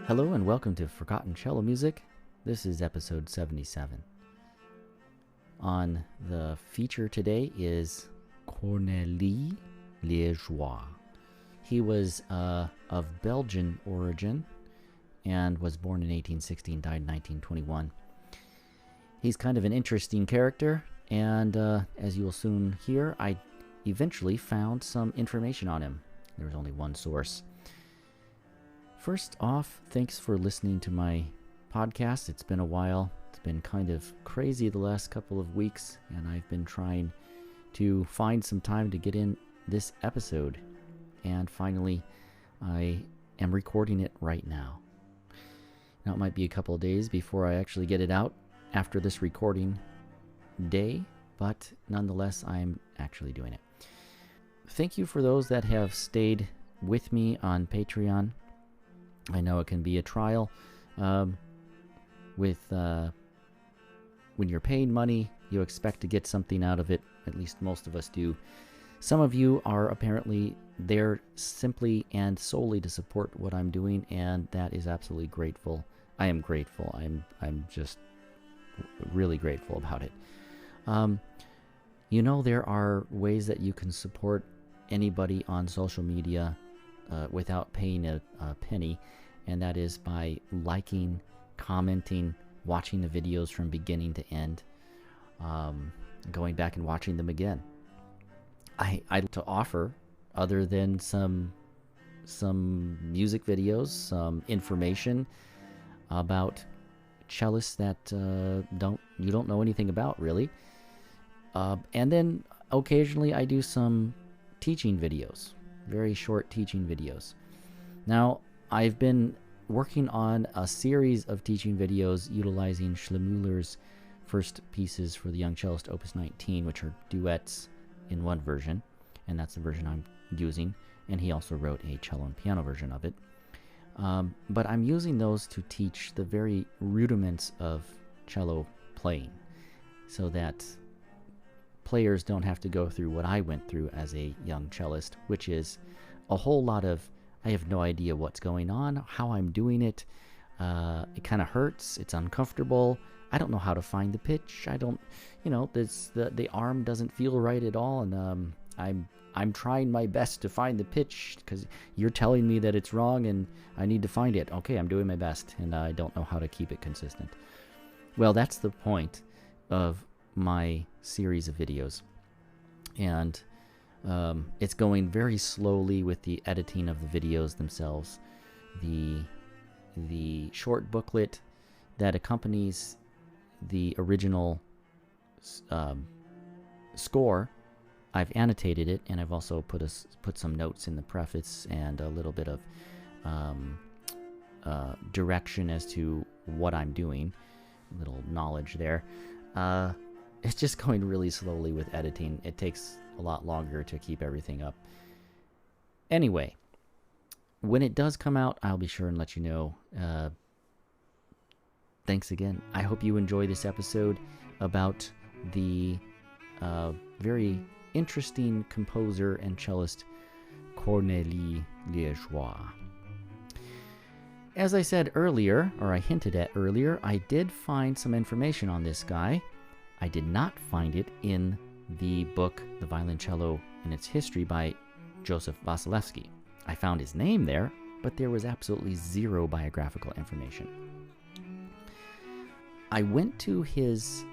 Hello and welcome to Forgotten Cello Music. This is episode 77. On the feature today is Cornelis Liegeois. He was of Belgian origin and was born in 1816, died in 1921. He's kind of an interesting character, and as you will soon hear, I eventually found some information on him. There was only one source. First off, thanks for listening to my podcast. It's been a while. It's been kind of crazy the last couple of weeks, and I've been trying to find some time to get in this episode. And finally, I am recording it right now. Now, it might be a couple of days before I actually get it out after this recording day, but nonetheless, I'm actually doing it. Thank you for those that have stayed with me on Patreon. I know it can be a trial when you're paying money, you expect to get something out of it. At least most of us do. Some of you are apparently there simply and solely to support what I'm doing, and that is absolutely grateful. I am grateful. I'm just really grateful about it. There are ways that you can support anybody on social media without paying a penny, and that is by liking, commenting, watching the videos from beginning to end, going back and watching them again. I'd like to offer, other than some music videos, some information about cellists that you don't know anything about, really. And then occasionally I do some teaching videos, very short teaching videos. Now, I've been working on a series of teaching videos utilizing Schlemmüller's first pieces for the young cellist, Opus 19, which are duets in one version, and that's the version I'm using, and he also wrote a cello and piano version of it. But I'm using those to teach the very rudiments of cello playing, so that players don't have to go through what I went through as a young cellist, which is a whole lot of, I have no idea what's going on, how I'm doing it. It kind of hurts. It's uncomfortable. I don't know how to find the pitch. I don't, the arm doesn't feel right at all, and I'm trying my best to find the pitch because you're telling me that it's wrong and I need to find it. Okay, I'm doing my best, and I don't know how to keep it consistent. Well, that's the point of my series of videos, and it's going very slowly with the editing of the videos themselves. The short booklet that accompanies the original score, I've annotated it, and I've also put some notes in the preface and a little bit of direction as to what I'm doing, a little knowledge there. It's just going really slowly with editing. It takes a lot longer to keep everything up. Anyway, when it does come out, I'll be sure and let you know. Thanks again. I hope you enjoy this episode about the very interesting composer and cellist Cornelis Liegeois. As I said earlier, or I hinted at earlier, I did find some information on this guy. I did not find it in the book The Violoncello and Its History by Joseph Wasilewski. I found his name there, but there was absolutely zero biographical information. I went to his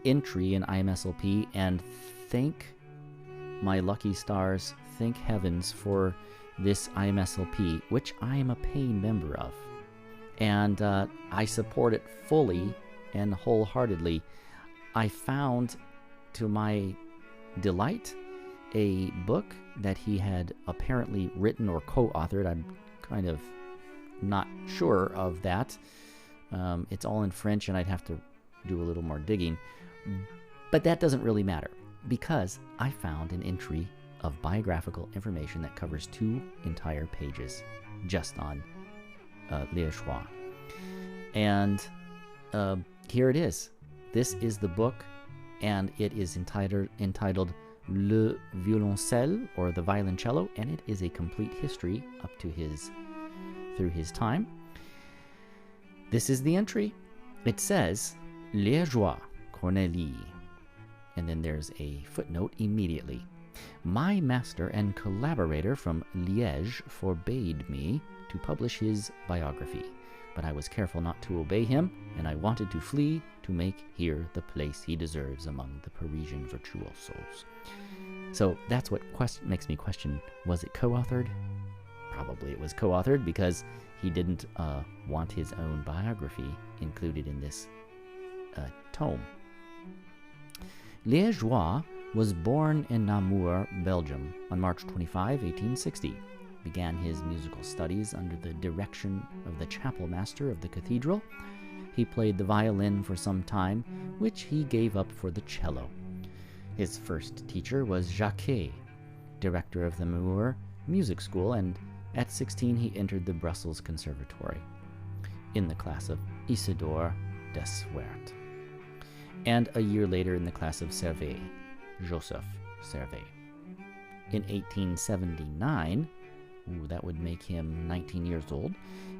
entry in IMSLP, and thank my lucky stars, thank heavens for this IMSLP, which I am a paying member of. And I support it fully and wholeheartedly. I found, to my delight, a book that he had apparently written or co-authored. I'm kind of not sure of that. It's all in French, and I'd have to do a little more digging. But that doesn't really matter, because I found an entry of biographical information that covers 2 entire pages just on Liegeois. And here it is. This is the book, and it is entitled Le Violoncelle, or the Violoncello, and it is a complete history up to through his time. This is the entry. It says, Liegeois, Cornelis. And then there's a footnote immediately. My master and collaborator from Liège forbade me to publish his biography, but I was careful not to obey him, and I wanted to flee to make here the place he deserves among the Parisian virtuosos. So that's what makes me question, was it co-authored? Probably it was co-authored because he didn't want his own biography included in this tome. Liegeois was born in Namur, Belgium, on March 25, 1860. Began his musical studies under the direction of the chapel master of the cathedral. He played the violin for some time, which he gave up for the cello. His first teacher was Jacquet, director of the Namur Music School, and at 16 he entered the Brussels Conservatory in the class of Isidore Dessuert, and a year later in the class of Servet, Joseph Servet. In 1879, that would make him 19 years old,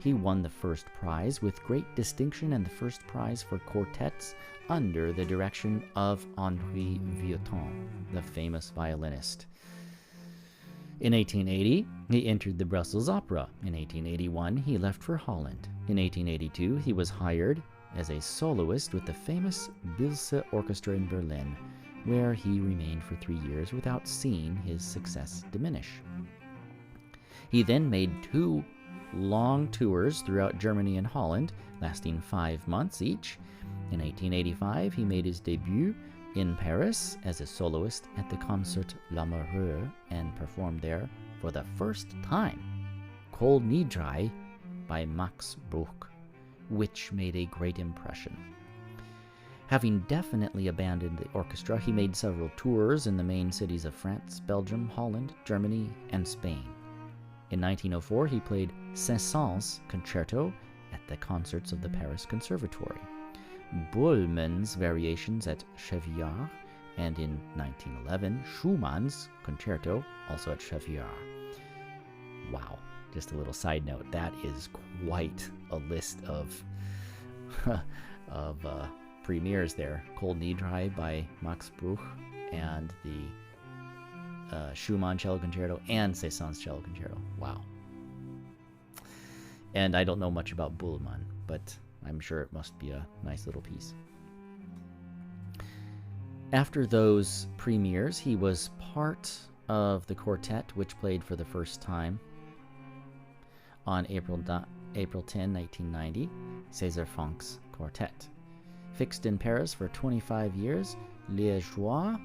he won the first prize with great distinction and the first prize for quartets under the direction of Henri Vieuxtemps, the famous violinist. In 1880, he entered the Brussels Opera. In 1881, he left for Holland. In 1882, he was hired as a soloist with the famous Bilse Orchestra in Berlin, where he remained for 3 years without seeing his success diminish. He then made 2 long tours throughout Germany and Holland, lasting 5 months each. In 1885, he made his debut in Paris as a soloist at the Concert L'Amoureux and performed there for the first time Kol Nidrai by Max Bruch, which made a great impression. Having definitely abandoned the orchestra, he made several tours in the main cities of France, Belgium, Holland, Germany, and Spain. In 1904, he played Saint-Saëns Concerto at the concerts of the Paris Conservatory, Boulmann's Variations at Cheviard, and in 1911, Schumann's Concerto, also at Cheviard. Wow, just a little side note, that is quite a list of premieres there. Kol Nidrai by Max Bruch, and the Schumann Cello Concerto, and Saint-Saëns Cello Concerto. Wow. And I don't know much about Boulmann, but I'm sure it must be a nice little piece. After those premieres, he was part of the quartet, which played for the first time on April 10, 1990, César Franck's Quartet. Fixed in Paris for 25 years, Liegeois,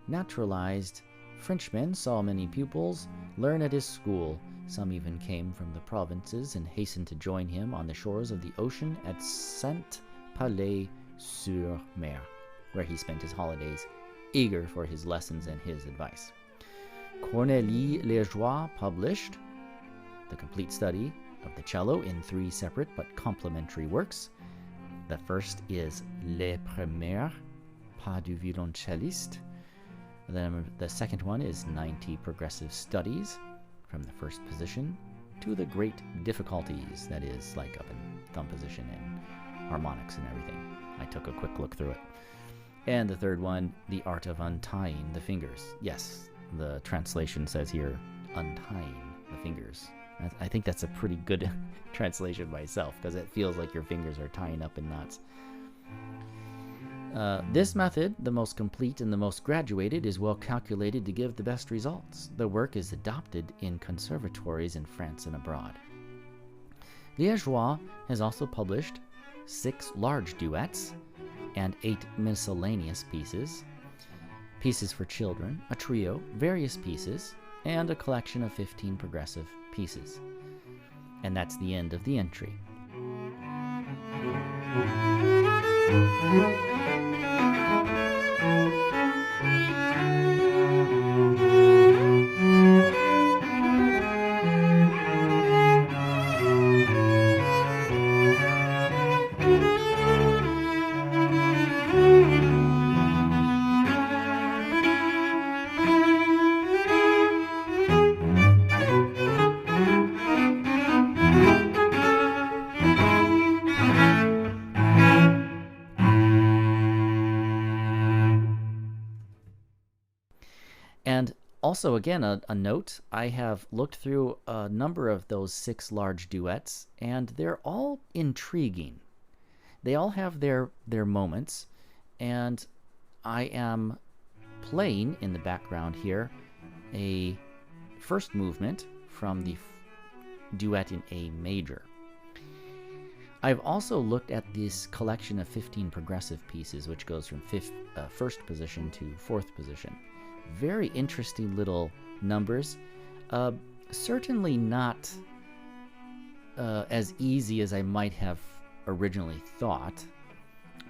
naturalized Frenchman, saw many pupils learn at his school. Some even came from the provinces and hastened to join him on the shores of the ocean at Saint-Palais-sur-Mer, where he spent his holidays, eager for his lessons and his advice. Cornelis Liegeois published the complete study of the cello in 3 separate but complementary works. The first is Les Premières Pas du violoncelliste. Then the second one is 90 Progressive Studies, from the first position to the great difficulties, that is, like up and thumb position and harmonics and everything. I took a quick look through it. And the third one, The Art of Untying the Fingers. Yes, the translation says here, untying the fingers. I think that's a pretty good translation myself, because it feels like your fingers are tying up in knots. This method, the most complete and the most graduated, is well calculated to give the best results. The work is adopted in conservatories in France and abroad. Liegeois has also published 6 large duets and 8 miscellaneous pieces, pieces for children, a trio, various pieces, and a collection of 15 progressive pieces. And that's the end of the entry. Also, again, a note, I have looked through a number of those 6 large duets, and they're all intriguing. They all have their moments, and I am playing in the background here a first movement from the duet in A major. I've also looked at this collection of 15 progressive pieces, which goes from first position to 4th position. Very interesting little numbers. Certainly not as easy as I might have originally thought.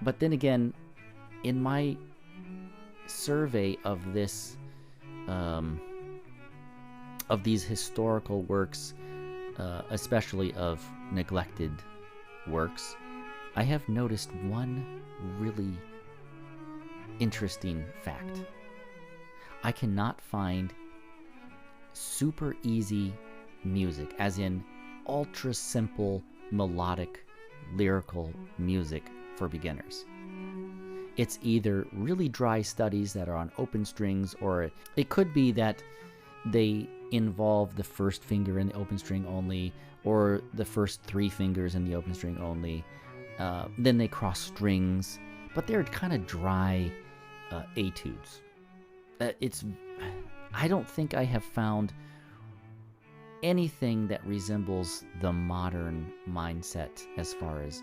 But then again, in my survey of this, of these historical works, especially of neglected works, I have noticed one really interesting fact. I cannot find super easy music, as in ultra simple, melodic, lyrical music for beginners. It's either really dry studies that are on open strings, or it could be that they involve the first finger in the open string only, or the first 3 fingers in the open string only. Then they cross strings, but they're kind of dry etudes. I don't think I have found anything that resembles the modern mindset as far as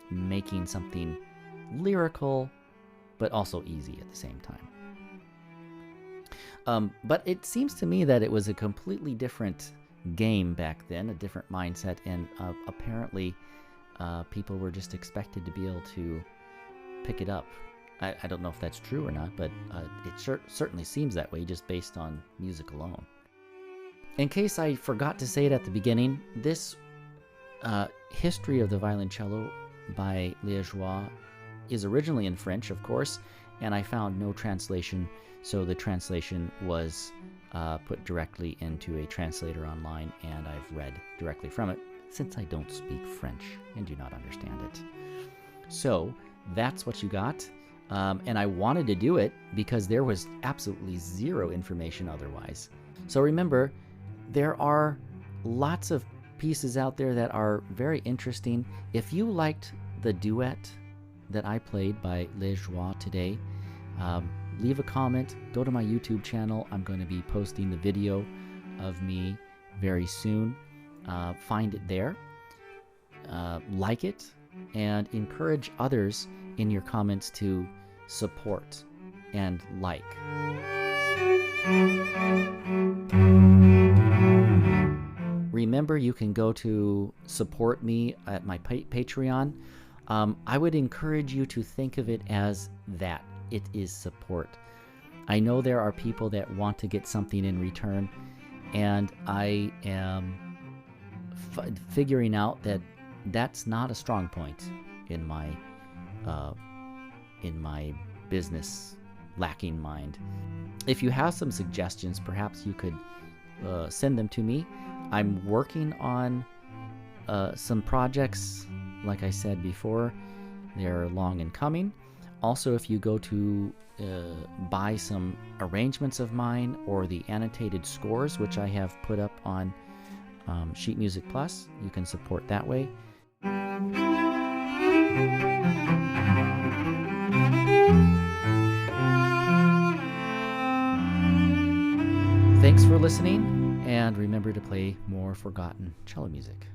making something lyrical, but also easy at the same time. But it seems to me that it was a completely different game back then, a different mindset, and apparently people were just expected to be able to pick it up. I don't know if that's true or not, but it certainly seems that way just based on music alone. In case I forgot to say it at the beginning, this History of the Violoncello by Liegeois is originally in French, of course, and I found no translation, so the translation was put directly into a translator online, and I've read directly from it, since I don't speak French and do not understand it. So that's what you got, and I wanted to do it because there was absolutely zero information otherwise. So remember, there are lots of pieces out there that are very interesting. If you liked the duet that I played by Liegeois today, leave a comment, go to my YouTube channel. I'm going to be posting the video of me very soon. Find it there, like it, and encourage others in your comments to support and like. Remember, you can go to support me at my Patreon. I would encourage you to think of it as that. It is support. I know there are people that want to get something in return, and I am figuring out that that's not a strong point in my business lacking mind. If you have some suggestions, perhaps you could send them to me. I'm working on some projects, like I said before. They're long in coming. Also, if you go to buy some arrangements of mine or the annotated scores, which I have put up on Sheet Music Plus, you can support that way. Thanks for listening, and remember to play more forgotten cello music.